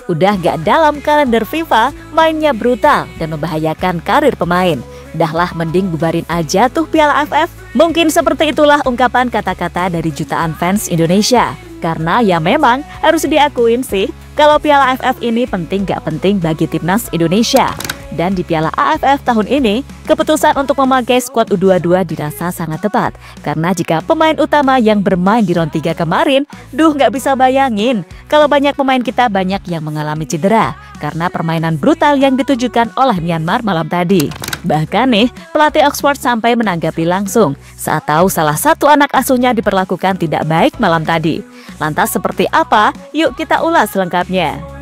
udah gak dalam kalender FIFA, mainnya brutal dan membahayakan karir pemain. Dahlah mending bubarin aja tuh Piala AFF. Mungkin seperti itulah ungkapan kata-kata dari jutaan fans Indonesia. Karena ya memang harus diakuin sih, kalau Piala AFF ini penting gak penting bagi timnas Indonesia. Dan di Piala AFF tahun ini, keputusan untuk memakai skuad U22 dirasa sangat tepat. Karena jika pemain utama yang bermain di round 3 kemarin, gak bisa bayangin kalau banyak pemain kita banyak yang mengalami cedera karena permainan brutal yang ditujukan oleh Myanmar malam tadi. Bahkan nih, pelatih Oxford sampai menanggapi langsung saat tahu salah satu anak asuhnya diperlakukan tidak baik malam tadi. Lantas seperti apa? Yuk kita ulas selengkapnya.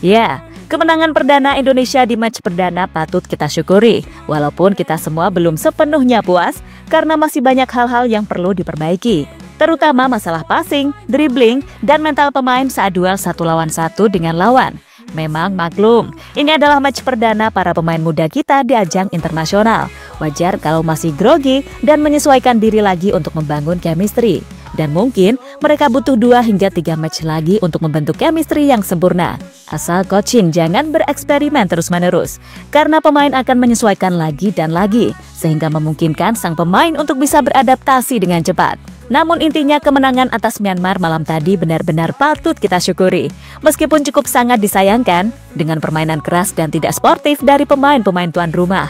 Ya, kemenangan perdana Indonesia di match perdana patut kita syukuri. Walaupun kita semua belum sepenuhnya puas karena masih banyak hal-hal yang perlu diperbaiki. Terutama masalah passing, dribbling, dan mental pemain saat duel 1 lawan 1 dengan lawan. Memang maklum, ini adalah match perdana para pemain muda kita di ajang internasional. Wajar kalau masih grogi dan menyesuaikan diri lagi untuk membangun chemistry. Dan mungkin mereka butuh 2 hingga 3 match lagi untuk membentuk chemistry yang sempurna. Asal coaching jangan bereksperimen terus-menerus, karena pemain akan menyesuaikan lagi dan lagi, sehingga memungkinkan sang pemain untuk bisa beradaptasi dengan cepat. Namun intinya kemenangan atas Myanmar malam tadi benar-benar patut kita syukuri. Meskipun cukup sangat disayangkan dengan permainan keras dan tidak sportif dari pemain-pemain tuan rumah.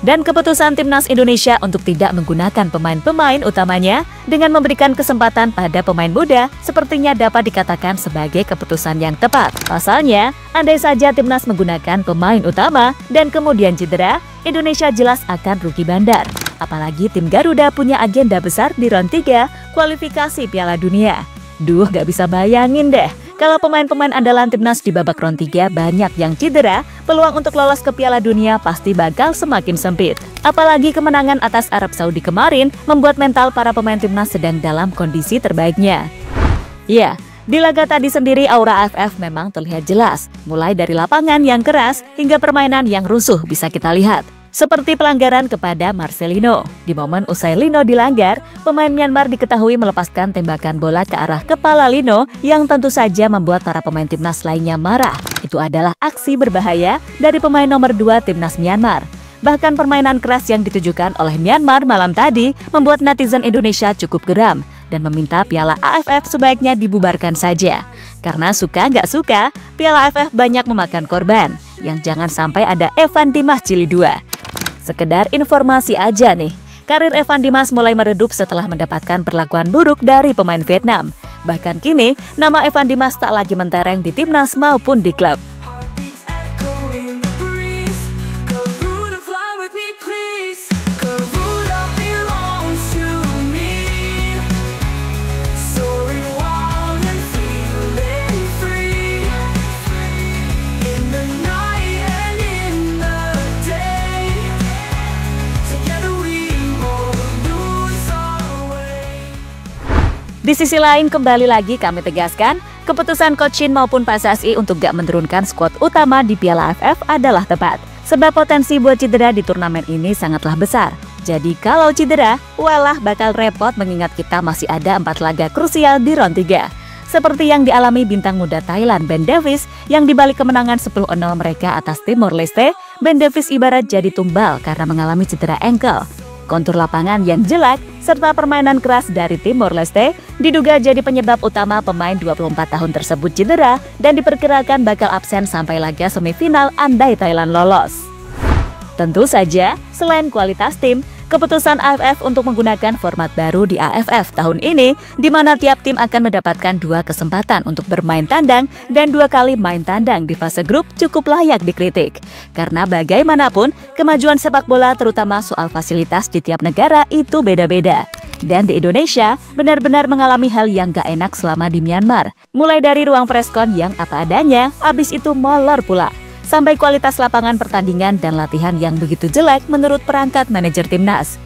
Dan keputusan timnas Indonesia untuk tidak menggunakan pemain-pemain utamanya dengan memberikan kesempatan pada pemain muda sepertinya dapat dikatakan sebagai keputusan yang tepat. Pasalnya, andai saja timnas menggunakan pemain utama dan kemudian cedera, Indonesia jelas akan rugi bandar. Apalagi tim Garuda punya agenda besar di round 3 kualifikasi Piala Dunia. Gak bisa bayangin deh. Kalau pemain-pemain andalan timnas di babak round 3 banyak yang cedera, peluang untuk lolos ke Piala Dunia pasti bakal semakin sempit. Apalagi kemenangan atas Arab Saudi kemarin membuat mental para pemain timnas sedang dalam kondisi terbaiknya. Ya, di laga tadi sendiri aura AFF memang terlihat jelas. Mulai dari lapangan yang keras hingga permainan yang rusuh bisa kita lihat. Seperti pelanggaran kepada Marcelino. Di momen usai Lino dilanggar, pemain Myanmar diketahui melepaskan tembakan bola ke arah kepala Lino yang tentu saja membuat para pemain timnas lainnya marah. Itu adalah aksi berbahaya dari pemain nomor 2 timnas Myanmar. Bahkan permainan keras yang ditujukan oleh Myanmar malam tadi membuat netizen Indonesia cukup geram dan meminta Piala AFF sebaiknya dibubarkan saja. Karena suka nggak suka, Piala AFF banyak memakan korban, yang jangan sampai ada Evan Dimas Jilid 2. Sekedar informasi aja nih, karir Evan Dimas mulai meredup setelah mendapatkan perlakuan buruk dari pemain Vietnam. Bahkan kini, nama Evan Dimas tak lagi mentereng di timnas maupun di klub. Di sisi lain, kembali lagi kami tegaskan, keputusan Coach Shin maupun PSSI untuk gak menurunkan skuad utama di Piala AFF adalah tepat. Sebab potensi buat cedera di turnamen ini sangatlah besar. Jadi kalau cedera, walah bakal repot mengingat kita masih ada 4 laga krusial di round 3. Seperti yang dialami bintang muda Thailand Ben Davies yang dibalik kemenangan 10-0 mereka atas Timor Leste, Ben Davies ibarat jadi tumbal karena mengalami cedera ankle. Kontur lapangan yang jelek, serta permainan keras dari Timor Leste diduga jadi penyebab utama pemain 24 tahun tersebut cedera dan diperkirakan bakal absen sampai laga semifinal andai Thailand lolos. Tentu saja, selain kualitas tim, keputusan AFF untuk menggunakan format baru di AFF tahun ini, di mana tiap tim akan mendapatkan 2 kesempatan untuk bermain tandang dan 2 kali main tandang di fase grup cukup layak dikritik. Karena bagaimanapun, kemajuan sepak bola terutama soal fasilitas di tiap negara itu beda-beda. Dan di Indonesia, benar-benar mengalami hal yang gak enak selama di Myanmar. Mulai dari ruang preskon yang apa adanya, abis itu molor pula. Sampai kualitas lapangan pertandingan dan latihan yang begitu jelek menurut perangkat manajer timnas.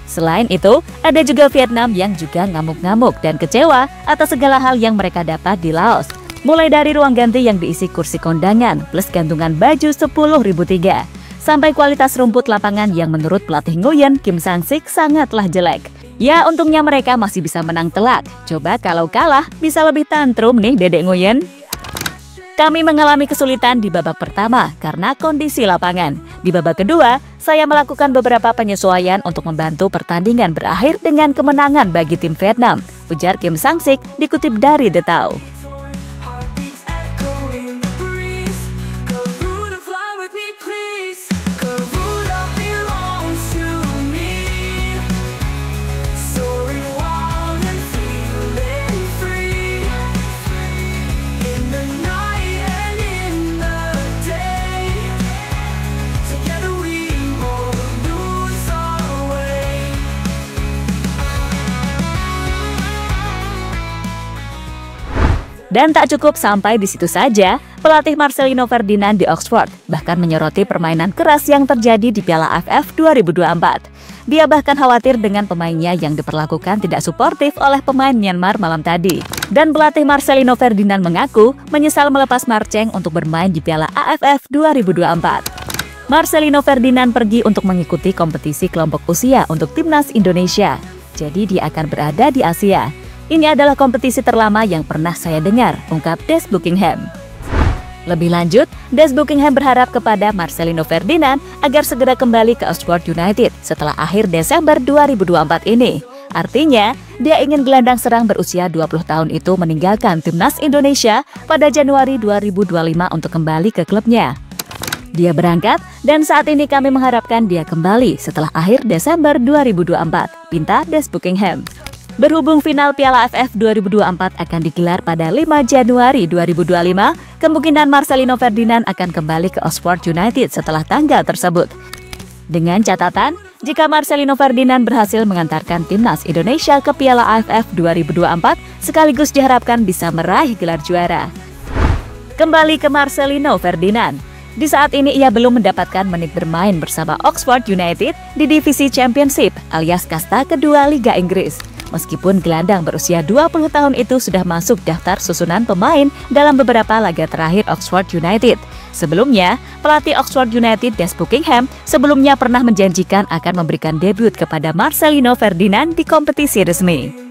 Selain itu, ada juga Vietnam yang juga ngamuk-ngamuk dan kecewa atas segala hal yang mereka dapat di Laos. Mulai dari ruang ganti yang diisi kursi kondangan plus gantungan baju 10.003, sampai kualitas rumput lapangan yang menurut pelatih Nguyen, Kim Sang-sik sangatlah jelek. Ya, untungnya mereka masih bisa menang telak. Coba kalau kalah, bisa lebih tantrum nih Dedek Nguyen. Kami mengalami kesulitan di babak pertama karena kondisi lapangan. Di babak kedua, saya melakukan beberapa penyesuaian untuk membantu pertandingan berakhir dengan kemenangan bagi tim Vietnam, ujar Kim Sang-sik dikutip dari The Tao. Dan tak cukup sampai di situ saja, pelatih Marcelino Ferdinand di Oxford bahkan menyoroti permainan keras yang terjadi di Piala AFF 2024. Dia bahkan khawatir dengan pemainnya yang diperlakukan tidak suportif oleh pemain Myanmar malam tadi. Dan pelatih Marcelino Ferdinand mengaku menyesal melepas Marcheng untuk bermain di Piala AFF 2024. Marcelino Ferdinand pergi untuk mengikuti kompetisi kelompok usia untuk timnas Indonesia. Jadi dia akan berada di Asia. Ini adalah kompetisi terlama yang pernah saya dengar, ungkap Des Buckingham. Lebih lanjut, Des Buckingham berharap kepada Marcelino Ferdinand agar segera kembali ke Oxford United setelah akhir Desember 2024 ini. Artinya, dia ingin gelandang serang berusia 20 tahun itu meninggalkan timnas Indonesia pada Januari 2025 untuk kembali ke klubnya. Dia berangkat dan saat ini kami mengharapkan dia kembali setelah akhir Desember 2024, pinta Des Buckingham. Berhubung final Piala AFF 2024 akan digelar pada 5 Januari 2025, kemungkinan Marcelino Ferdinand akan kembali ke Oxford United setelah tanggal tersebut. Dengan catatan, jika Marcelino Ferdinand berhasil mengantarkan timnas Indonesia ke Piala AFF 2024, sekaligus diharapkan bisa meraih gelar juara. Kembali ke Marcelino Ferdinand. Di saat ini ia belum mendapatkan menit bermain bersama Oxford United di divisi Championship alias kasta kedua Liga Inggris. Meskipun gelandang berusia 20 tahun itu sudah masuk daftar susunan pemain dalam beberapa laga terakhir Oxford United. Sebelumnya, pelatih Oxford United Des Buckingham sebelumnya pernah menjanjikan akan memberikan debut kepada Marcelino Ferdinand di kompetisi resmi.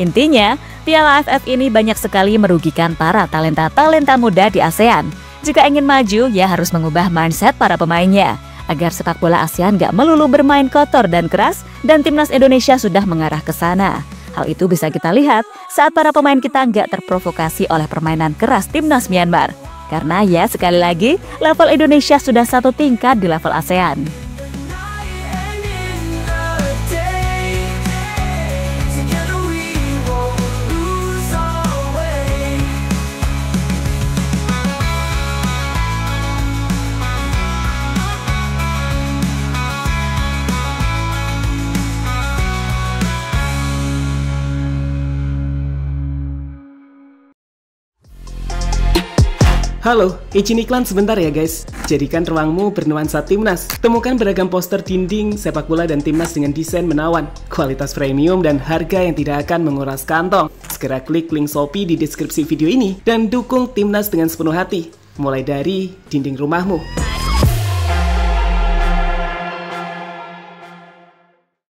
Intinya, Piala AFF ini banyak sekali merugikan para talenta-talenta muda di ASEAN. Jika ingin maju, ya harus mengubah mindset para pemainnya, agar sepak bola ASEAN gak melulu bermain kotor dan keras, dan timnas Indonesia sudah mengarah ke sana. Hal itu bisa kita lihat saat para pemain kita gak terprovokasi oleh permainan keras timnas Myanmar. Karena ya sekali lagi, level Indonesia sudah satu tingkat di level ASEAN. Halo, izin iklan sebentar ya guys. Jadikan ruangmu bernuansa timnas. Temukan beragam poster dinding, sepak bola dan timnas dengan desain menawan, kualitas premium dan harga yang tidak akan menguras kantong. Segera klik link Shopee di deskripsi video ini dan dukung timnas dengan sepenuh hati. Mulai dari dinding rumahmu.